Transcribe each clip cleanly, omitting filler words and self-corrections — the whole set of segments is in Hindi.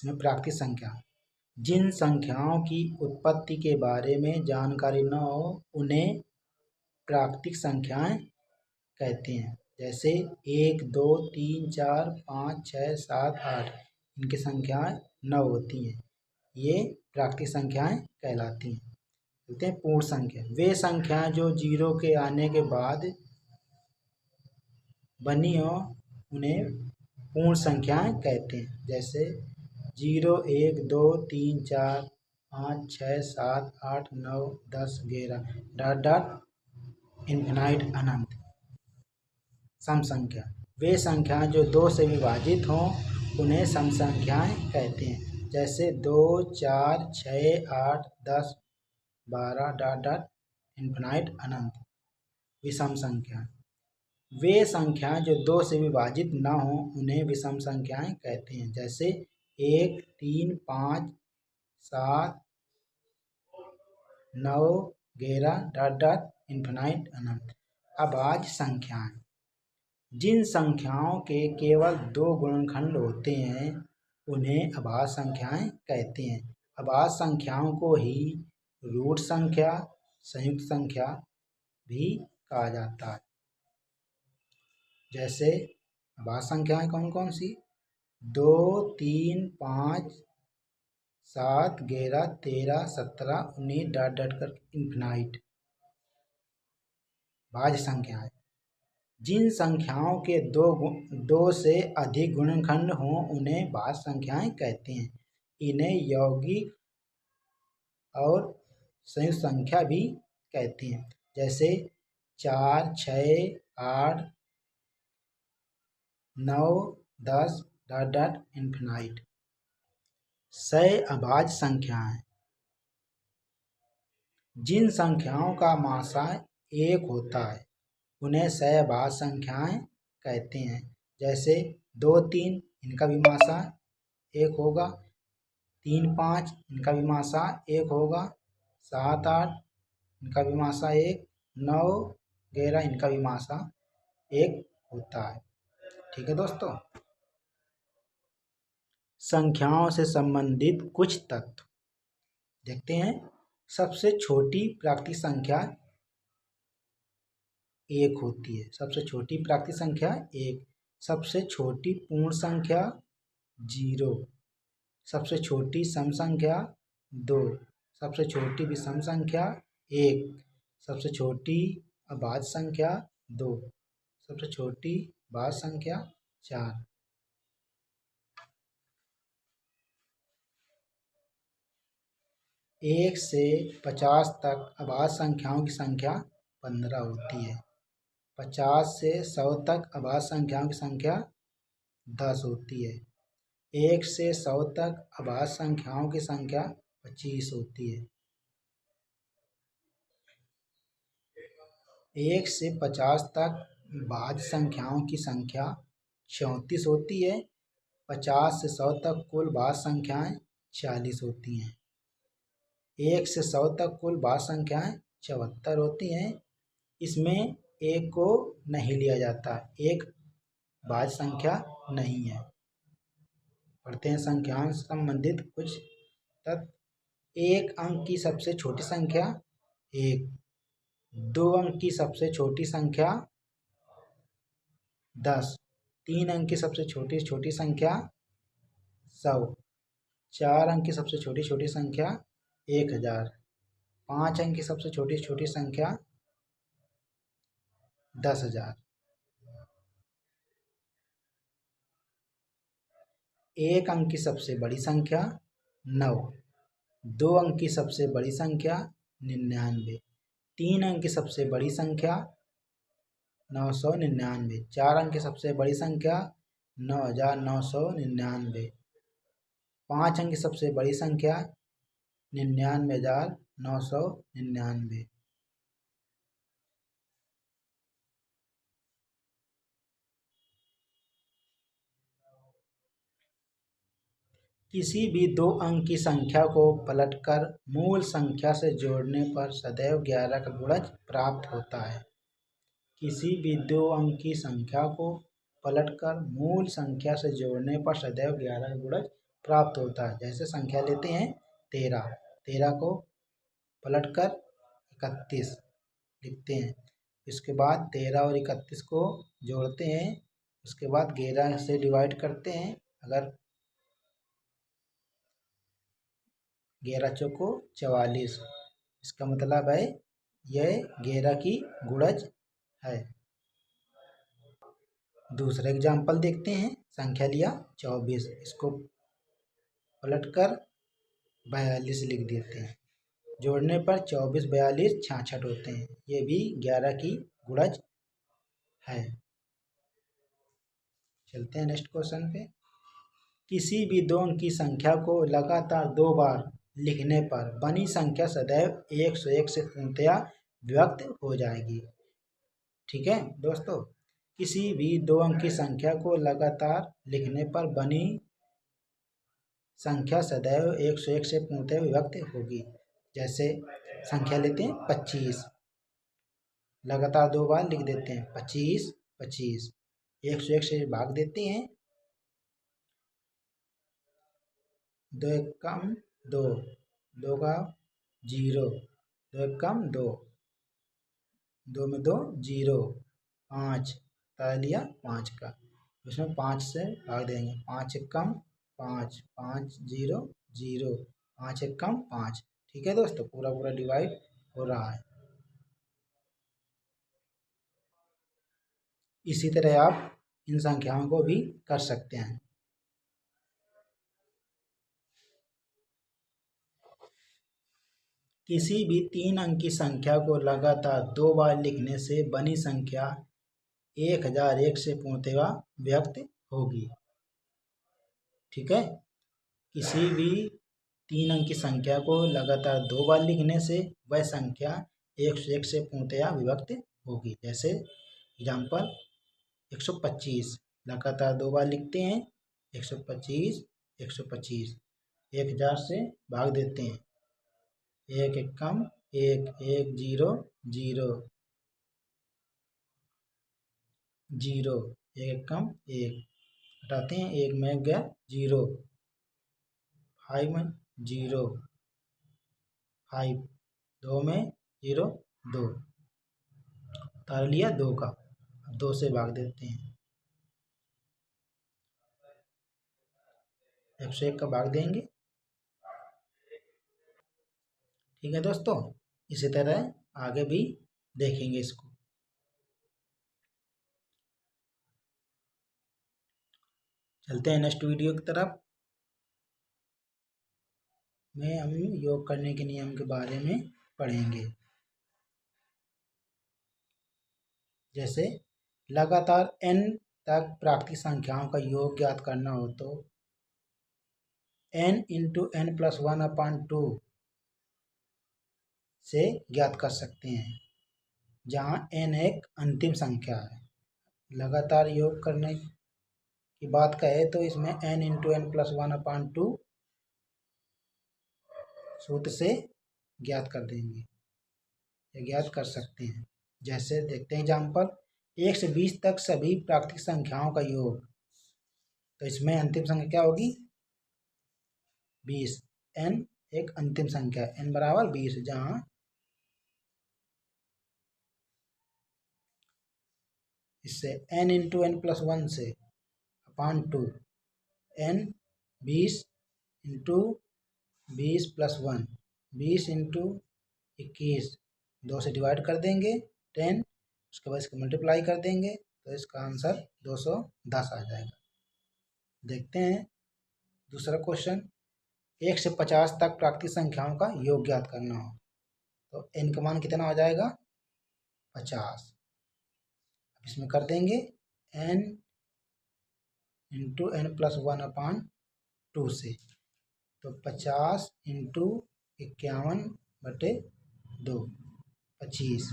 इसमें प्राकृतिक संख्या, जिन संख्याओं की उत्पत्ति के बारे में जानकारी न हो उन्हें प्राकृतिक संख्याएं कहते हैं। जैसे 1, 2, 3, 4, 5, 6, 7, 8 इनकी संख्याएं 9 होती हैं, ये प्राकृतिक संख्याएं कहलाती हैं। कहते हैं पूर्ण संख्या, वे संख्याएं जो जीरो के आने के बाद बनी हो उन्हें पूर्ण संख्याएं कहते हैं। जैसे 0, 1, 2, 3, 4, 5, 6, 7, 8, 9, 10, 11 डॉट डॉट इन्फिनाइट अनंत। सम संख्या, वे संख्याएं जो 2 से विभाजित हों उन्हें सम संख्याएं कहते हैं। जैसे 2, 4, 6, 8, 10, 12 डॉट डॉट इन्फिनाइट अनंत। विषम संख्या, वे संख्याएं जो 2 से विभाजित न हों उन्हें विषम संख्याएं कहते हैं। जैसे 1, 3, 5, 7, 9, 11 डॉट डॉट इन्फिनाइट अनंत। अभाज्य संख्याएं, जिन संख्याओं के केवल 2 गुणनखंड होते हैं उन्हें अभाज्य संख्याएं कहते हैं। अभाज्य संख्याओं को ही रूट संख्या, संयुक्त संख्या भी कहा जाता है। जैसे अभाज्य संख्याएं कौन कौन सी? 2, 3, 5, 7, 11, 13, 17, 19 डॉट डॉट कर इन्फिनाइट। भाज्य संख्याएं, जिन संख्याओं के 2 से अधिक गुणनखंड हों उन्हें भाज्य संख्याएं कहते हैं। इन्हें यौगिक और संयुक्त संख्या भी कहते हैं। जैसे 4, 6, 8, 9, 10 डॉट डॉट इन्फिनाइट। सह अभाज्य संख्याएं, जिन संख्याओं का मासाय 1 होता है उन्हें सह अभाज्य संख्याएं कहते हैं। जैसे 2, 3 इनका भी मासा 1 होगा, 3, 5 इनका भी मासा 1 होगा, 7, 8 इनका भी मासा 1, 9, 11 इनका भी मासा 1 होता है। ठीक है दोस्तों, संख्याओं से संबंधित कुछ तथ्य देखते हैं। सबसे छोटी प्राकृतिक संख्या 1 होती है। सबसे छोटी प्राकृतिक संख्या 1। सबसे छोटी पूर्ण संख्या 0। सबसे छोटी सम संख्या 2। सबसे छोटी विषम संख्या 1। सबसे छोटी अभाज्य संख्या 2। सबसे छोटी भाज्य संख्या 4। 1 से 50 तक अभाज्य संख्याओं की संख्या 15 होती है। 50 से 100 तक अभाज्य संख्याओं की संख्या 10 होती है। 1 से 100 तक अभाज्य संख्याओं की संख्या 25 होती है। 1 से 50 तक भाज्य संख्याओं की संख्या 34 होती है। 50 से 100 तक कुल भाज्य संख्याएं 40 होती हैं। 1 से 100 तक कुल भाज्य संख्याएं 74 होती हैं। इसमें 1 को नहीं लिया जाता, 1 भाज्य संख्या नहीं है। पढ़ते हैं संख्याओं से संबंधित कुछ तथ्य। 1 अंक की सबसे छोटी संख्या 1। 2 अंक की सबसे छोटी संख्या 10। 3 अंक की सबसे छोटी संख्या 100। 4 अंक की सबसे छोटी संख्या 1000। 5 अंक की सबसे छोटी संख्या 10,000। 1 अंक की सबसे बड़ी संख्या 9। 2 अंक की सबसे बड़ी संख्या 99। 3 अंक की सबसे बड़ी संख्या 999। 4 अंक की सबसे बड़ी संख्या 9999। 5 अंक की सबसे बड़ी संख्या 99,999। किसी भी 2 अंक की संख्या को पलटकर मूल संख्या से जोड़ने पर सदैव 11 का गुणज प्राप्त होता है। किसी भी 2 अंक की संख्या को पलटकर मूल संख्या से जोड़ने पर सदैव 11 का गुणज प्राप्त होता है। जैसे संख्या लेते हैं 13, 13 को पलटकर 31 लिखते हैं। इसके बाद 13 और 31 को जोड़ते हैं। उसके बाद 11 से डिवाइड करते हैं। अगर 11 चौको 44, इसका मतलब है यह 11 की गुणज है। दूसरा एग्जाम्पल देखते हैं। संख्या लिया 24, इसको पलटकर 42 लिख देते हैं। जोड़ने पर 24, 42, 66 होते हैं। ये भी 11 की गुणज है। चलते हैं नेक्स्ट क्वेश्चन पे। किसी भी दो अंकी संख्या को लगातार 2 बार लिखने पर बनी संख्या सदैव 101 से पूर्णतया विभक्त हो जाएगी। ठीक है दोस्तों, किसी भी दो अंकी संख्या को लगातार लिखने पर बनी संख्या सदैव 101 से पूर्णतया विभक्त होगी। जैसे संख्या लेते हैं 25, लगातार 2 बार लिख देते हैं 25, 25, 101 से भाग देते हैं। 2 एक कम 2, 2 का 0, 2 एक कम 2, 2 में 2 0, 5 तय लिया 5 का। उसमें 5 से भाग देंगे। 5 एक कम 5, 5 0 0, 5 एक कम 5। ठीक है दोस्तों, पूरा पूरा डिवाइड हो रहा है। इसी तरह आप इन संख्याओं को भी कर सकते हैं। किसी भी 3 अंकी संख्या को लगातार 2 बार लिखने से बनी संख्या 1001 से पूर्णतया व्यक्त होगी। ठीक है, किसी भी 3 अंकी संख्या को लगातार 2 बार लिखने से वह संख्या 101 से पूर्णतया विभक्त होगी। जैसे एग्जाम्पल 125, लगातार 2 बार लिखते हैं 125, 125, 1000 से भाग देते हैं। 1 एक कम 1, 1 0 0 0, 1 कम 1 हटाते हैं। 1 में गया 0, 5 में 0, 5, 2 में 0 2, उतार लिया 2 का। अब 2 से भाग देते हैं। 101 का भाग देंगे। ठीक है दोस्तों, इसी तरह आगे भी देखेंगे इसको। चलते हैं नेक्स्ट वीडियो की तरफ। में हम योग करने के नियम के बारे में पढ़ेंगे। जैसे लगातार n तक प्राकृतिक संख्याओं का योग ज्ञात करना हो तो n इंटू n प्लस 1/2 से ज्ञात कर सकते हैं, जहाँ n एक अंतिम संख्या है। लगातार योग करने की बात कहे तो इसमें n इंटू n प्लस 1/2 सूत्र से ज्ञात कर देंगे या ज्ञात कर सकते हैं। जैसे देखते हैं एग्जाम्पल, 1 से 20 तक सभी प्राकृतिक संख्याओं का योग, तो इसमें अंतिम संख्या क्या होगी 20। n एक अंतिम संख्या, n बराबर 20, जहाँ इससे n इंटू n प्लस 1 से अपान 2, n 20 इंटू 20 प्लस 1, 20 इंटू 21, 2 से डिवाइड कर देंगे 10, उसके बाद इसको मल्टीप्लाई कर देंगे तो इसका आंसर 210 आ जाएगा। देखते हैं दूसरा क्वेश्चन, 1 से 50 तक प्राकृतिक संख्याओं का योग ज्ञात करना हो तो n का मान कितना हो जाएगा 50। अब इसमें कर देंगे n इंटू n प्लस 1/2 से, तो 50 इंटू 51/2, 25,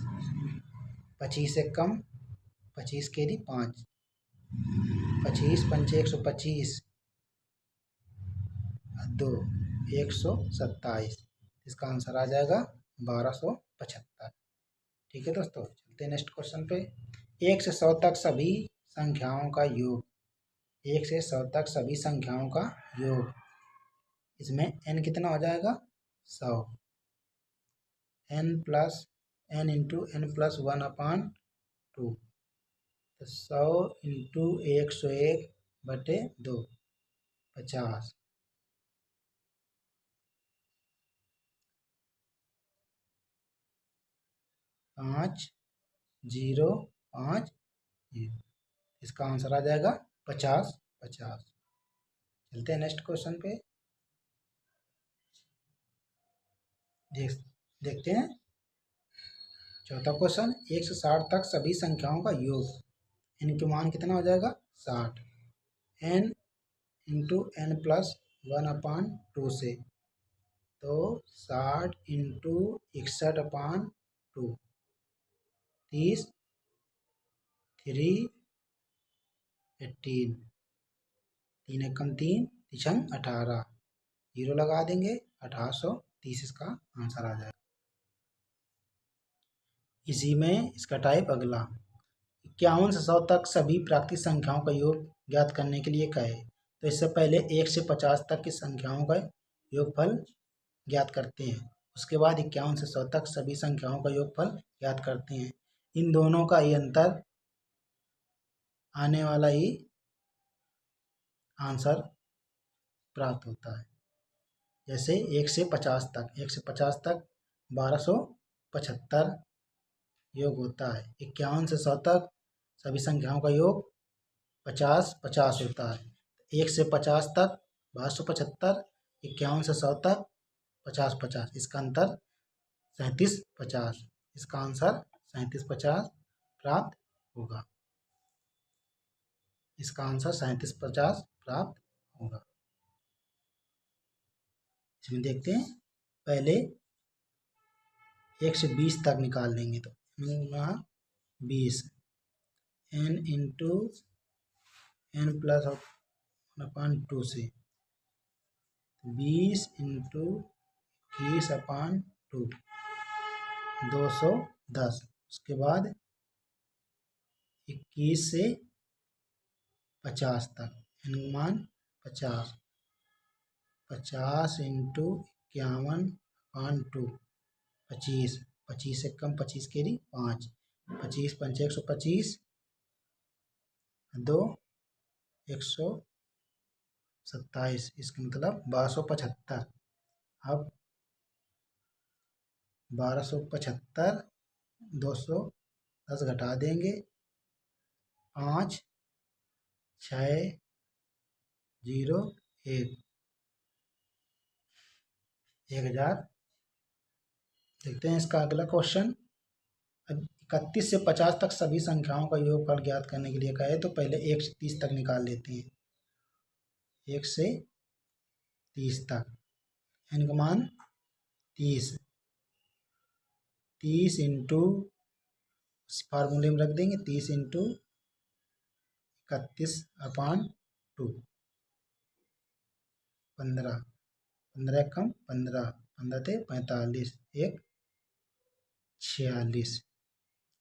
25 से कम 25 के लिए 5, 25 पंचे 125, 2 127, इसका आंसर आ जाएगा 1275। ठीक है दोस्तों, चलते हैं नेक्स्ट क्वेश्चन पे। 1 से 100 तक सभी संख्याओं का योग, 1 से 100 तक सभी संख्याओं का योग इसमें n कितना हो जाएगा 100, n इंटू n प्लस 1/2, तो 100 इंटू 101/2 50, 5050, इसका आंसर आ जाएगा 5050। चलते हैं नेक्स्ट क्वेश्चन पे। देखते हैं चौथा क्वेश्चन। 1 से 60 तक सभी संख्याओं का योग, n के मान कितना हो जाएगा 60, n इंटू n प्लस 1/2 से, तो 60 इंटू 61/2, 30, 3, 18, 3 एकम 3, 3 18, जीरो लगा देंगे, 1830 इसका आंसर आ जाएगा। इसी में इसका टाइप अगला। 51 से 100 तक सभी प्राकृतिक संख्याओं का योग ज्ञात करने के लिए कहे, तो इससे पहले 1 से 50 तक की संख्याओं का योगफल ज्ञात करते हैं, उसके बाद 51 से 100 तक सभी संख्याओं का योगफल ज्ञात करते हैं। इन दोनों का ही अंतर आने वाला ही आंसर प्राप्त होता है। जैसे 1 से 50 तक, 1 से 50 तक 1275 योग होता है। 51 से 100 तक सभी संख्याओं का योग 50-50 होता है। 1 से 50 तक 1275, 51 से 100 तक 50-50, इसका अंतर 37-50, इसका आंसर 37-50 प्राप्त होगा। इसका आंसर 37-50 प्राप्त होगा। इसमें देखते हैं, पहले 1 से 20 तक निकाल लेंगे, तो 20, n इंटू n प्लस 1/2 से, 20 इंटू 21/2, 210, उसके बाद 21 से 50 तक, n मान 50, 50 इंटू 51/2, 25, 25 से कम 25 केरी 5, 25 पंचे 125, 2 127, इसका मतलब 1275। अब 1275 210 घटा देंगे, 5 6 0 1, 1000। देखते हैं इसका अगला क्वेश्चन। 31 से 50 तक सभी संख्याओं का योगफल ज्ञात करने के लिए कहे, तो पहले 1 से 30 तक निकाल लेते हैं। 1 से 30 तक, n का मान 30, 30 इंटू फार्मूले में रख देंगे, 30 इंटू 31/2, 15, 15 कम 15, 15 थे 45, 1 46,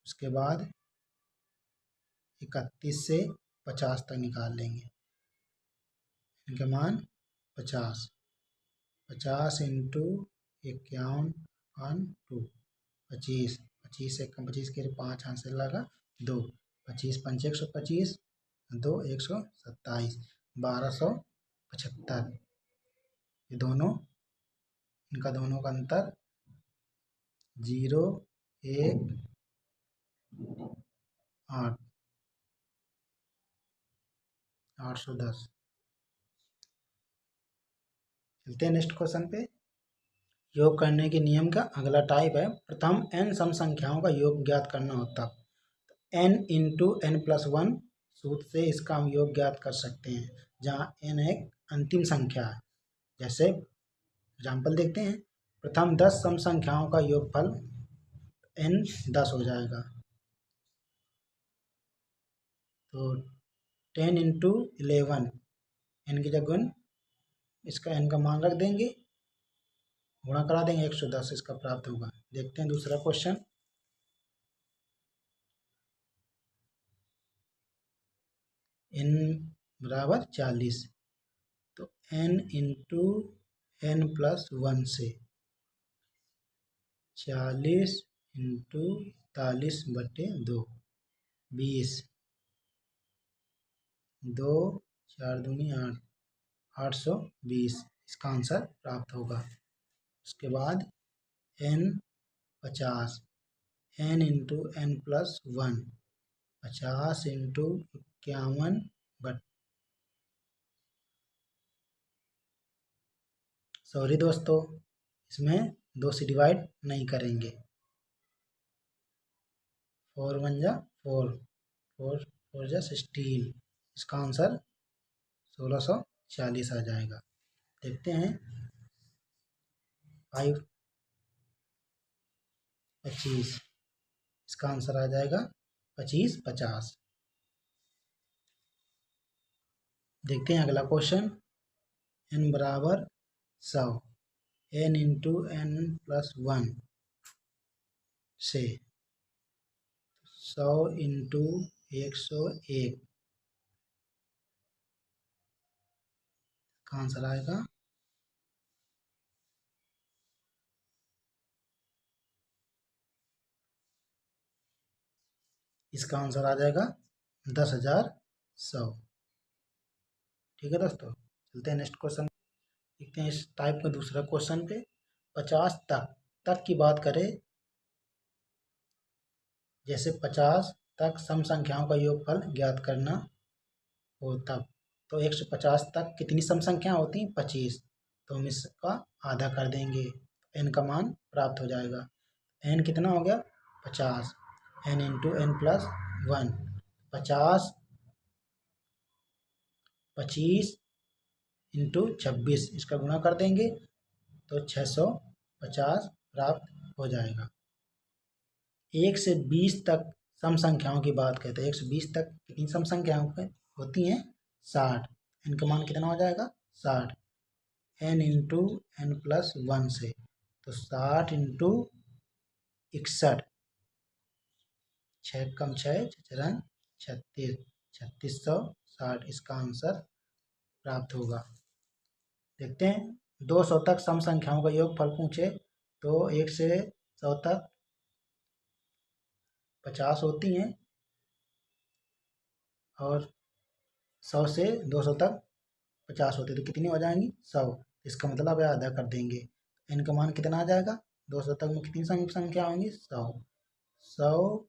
उसके बाद 31 से 50 तक निकाल लेंगे, इनके मान 50, 50 इंटू 51/2, 25, 25 से कम 25 के लिए 5 हाथ से लगा 2, 25 पंचे 125, 2 127, 1275। ये दोनों, इनका दोनों का अंतर 0 1 8, 810। चलते हैं नेक्स्ट क्वेश्चन पे। योग करने के नियम का अगला टाइप है। प्रथम n सम संख्याओं का योग ज्ञात करना होता, n इंटू n प्लस 1 सूत्र से इसका हम योग ज्ञात कर सकते हैं, जहाँ n एक अंतिम संख्या है। जैसे एग्जाम्पल देखते हैं। प्रथम 10 सम संख्याओं का योगफल n 10 हो जाएगा, तो 10 इंटू 11, n की जगह इसका n का मान रख देंगे, गुणा करा देंगे, 110 इसका प्राप्त होगा। देखते हैं दूसरा क्वेश्चन। n बराबर 40, तो n इंटू n+1 से 40 इंटू 41/2 20 2 4 दूनी 8 820 इसका आंसर प्राप्त होगा। उसके बाद n 50 n into n+1 50 into 51 sorry दोस्तों, इसमें 2 से डिवाइड नहीं करेंगे। 4 1 जा 4 4 4 जा 16 इसका आंसर 1640 आ जाएगा। देखते हैं 5 25 इसका आंसर आ जाएगा 25 50। देखते हैं अगला क्वेश्चन n बराबर 100 n इंटू n+1 से 100 इंटू 101 का आंसर आएगा इसका आंसर आ जाएगा 10,100। ठीक है दोस्तों, चलते हैं नेक्स्ट क्वेश्चन देखते हैं। इस टाइप का दूसरा क्वेश्चन पे 50 तक की बात करें, जैसे 50 तक सम संख्याओं का योगफल ज्ञात करना हो तब, तो 150 तक कितनी सम संख्या होती हैं 25, तो हम इसका आधा कर देंगे, n का मान प्राप्त हो जाएगा। n कितना हो गया 50 n इंटू n+1 50 25 इंटू 26 इसका गुणा कर देंगे तो 650 प्राप्त हो जाएगा। 1 से 20 तक सम संख्याओं की बात करते हैं, 1 से 20 तक कितनी सम संख्याओं होती हैं 60, n का मान कितना हो जाएगा 60 n इंटू n+1 से, तो 60 इंटू 61 6 कम 6 6 36 3660 इसका आंसर प्राप्त होगा। देखते हैं 200 तक सम संख्याओं का योगफल पूछे तो 1 से 100 तक 50 होती हैं और 100 से 200 तक 50 होती है, तो कितनी हो जाएंगी 100, इसका मतलब है आधा कर देंगे। n का मान कितना आ जाएगा 200 तक में कितनी संख्या होंगी 100 100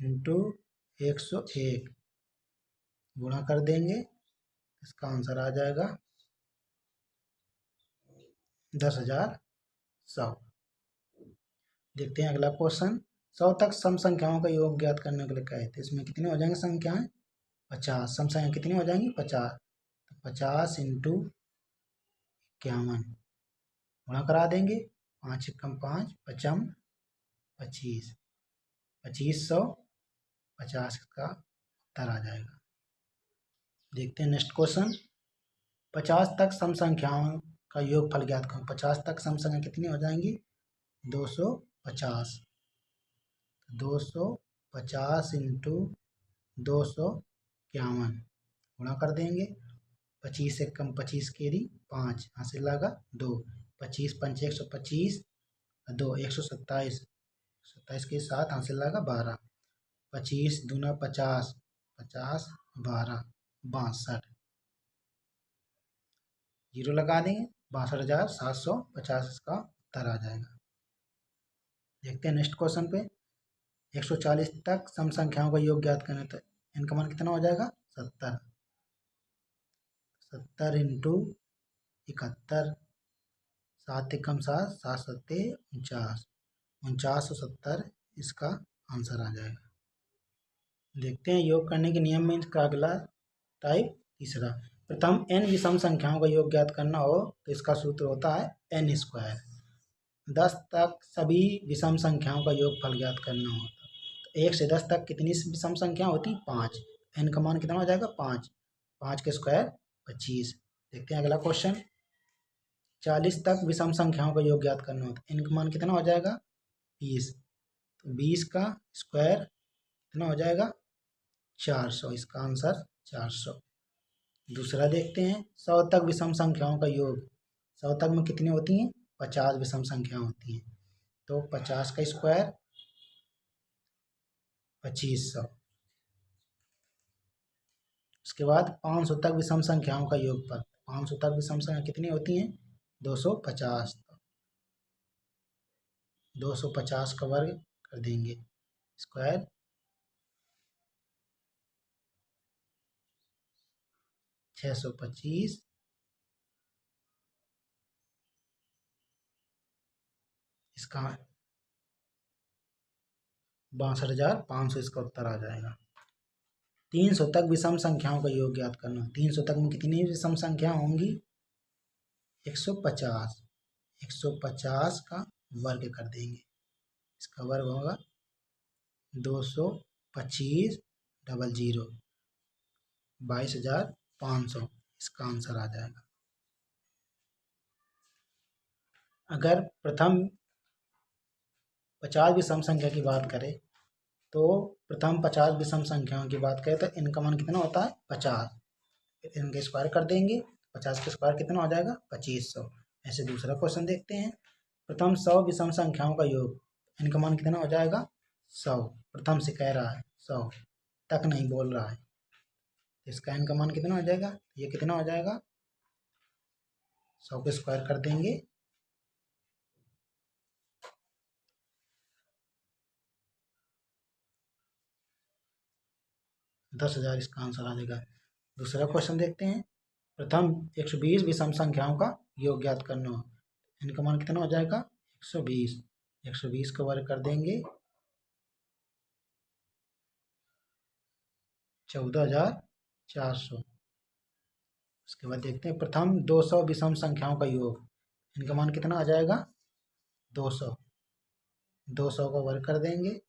इंटू 101 गुणा कर देंगे, इसका आंसर आ जाएगा 10,100। देखते हैं अगला क्वेश्चन 100 तक सम संख्याओं का योग ज्ञात करने के लिए कहते हैं, इसमें कितने हो जाएंगे संख्याएं 50, सम संख्या कितनी हो जाएंगी 50, तो 50 इंटू 51 गुणा करा देंगे 5 कम 5 पचम 25 2550 का उत्तर आ जाएगा। देखते हैं नेक्स्ट क्वेश्चन 50 तक सम संख्याओं का योगफल ज्ञात करो। 50 तक सम संख्या कितनी हो जाएंगी 250 250 इंटू 251 गुणा कर देंगे 25 से कम 25 केरी 5 हासिल लगा 2 25 पंच 125 2 127 27 के साथ हासिल लगा 12 25 दूना 50 50 12 62 जीरो लगा देंगे 62,750 इसका उत्तर आ जाएगा। देखते हैं नेक्स्ट क्वेश्चन पे 140 तक सम संख्याओं का योग ज्ञात करना, तो इनका मान कितना हो जाएगा 70 70 इंटू 71 7 कम 7 7 सत्ते 49 4970 इसका आंसर आ जाएगा। देखते हैं योग करने के नियम में इसका अगला टाइप तीसरा, प्रथम n विषम संख्याओं का योग ज्ञात करना हो तो इसका सूत्र होता है n स्क्वायर। 10 तक सभी विषम संख्याओं का योगफल ज्ञात करना होता है, तो 1 से 10 तक कितनी विषम संख्या होती 5, n का मान कितना हो जाएगा 5 5 के स्क्वायर 25। देखते हैं अगला क्वेश्चन 40 तक विषम संख्याओं का योग ज्ञात करना होता है, n का मान कितना हो जाएगा 20, तो 20 का स्क्वायर कितना हो जाएगा 400, इसका आंसर 400। दूसरा देखते हैं 100 तक विषम संख्याओं का योग 100 तक में कितनी होती हैं? 50 विषम संख्या होती हैं। तो 50 का स्क्वायर 2500। उसके बाद 500 तक विषम संख्याओं का योगफल। 500 तक विषम संख्या कितनी होती हैं? 250। 250 का वर्ग कर देंगे, स्क्वायर 625। इसका 62,500 इसका उत्तर आ जाएगा। 300 तक विषम संख्याओं का योग ज्ञात करना। 300 तक में कितनी विषम संख्या होंगी? 150। 150 का वर्ग कर देंगे, इसका वर्ग होगा 225 डबल 0, 22,500 इसका आंसर आ जाएगा। अगर प्रथम 50 विषम संख्या की बात करें तो प्रथम 50 विषम संख्याओं की बात करें तो इनका मान कितना होता है? 50। इनके स्क्वायर कर देंगे, 50 के स्क्वायर कितना हो जाएगा? 2500। ऐसे दूसरा क्वेश्चन देखते हैं। प्रथम 100 विषम संख्याओं का योग, इनका मान कितना हो जाएगा? 100। प्रथम से कह रहा है, 100 तक नहीं बोल रहा है, इसका इनका मान कितना हो जाएगा? ये कितना हो जाएगा? 100 के स्क्वायर कर देंगे, 10,000 इसका आंसर आ जाएगा। दूसरा क्वेश्चन देखते हैं। प्रथम 120 विषम संख्याओं का योग ज्ञात करना। इनका मान कितना हो जाएगा? 120। 120 का वर्ग कर देंगे, 14,400। उसके बाद देखते हैं प्रथम 200 विषम संख्याओं का योग, इनका मान कितना आ जाएगा? 200। 200 का वर्ग कर देंगे,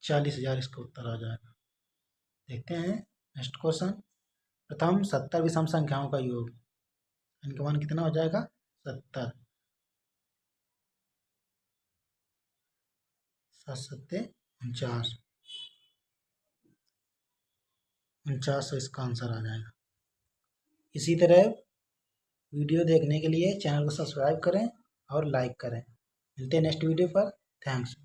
40,000 इसका उत्तर आ जाएगा। देखते हैं नेक्स्ट क्वेश्चन। प्रथम 70 विषम संख्याओं का योग, इनका मान कितना हो जाएगा? 70। 7 सत्ते 49, 4900 इसका आंसर आ जाएगा। इसी तरह वीडियो देखने के लिए चैनल को सब्सक्राइब करें और लाइक करें। मिलते हैं नेक्स्ट वीडियो पर। थैंक्स।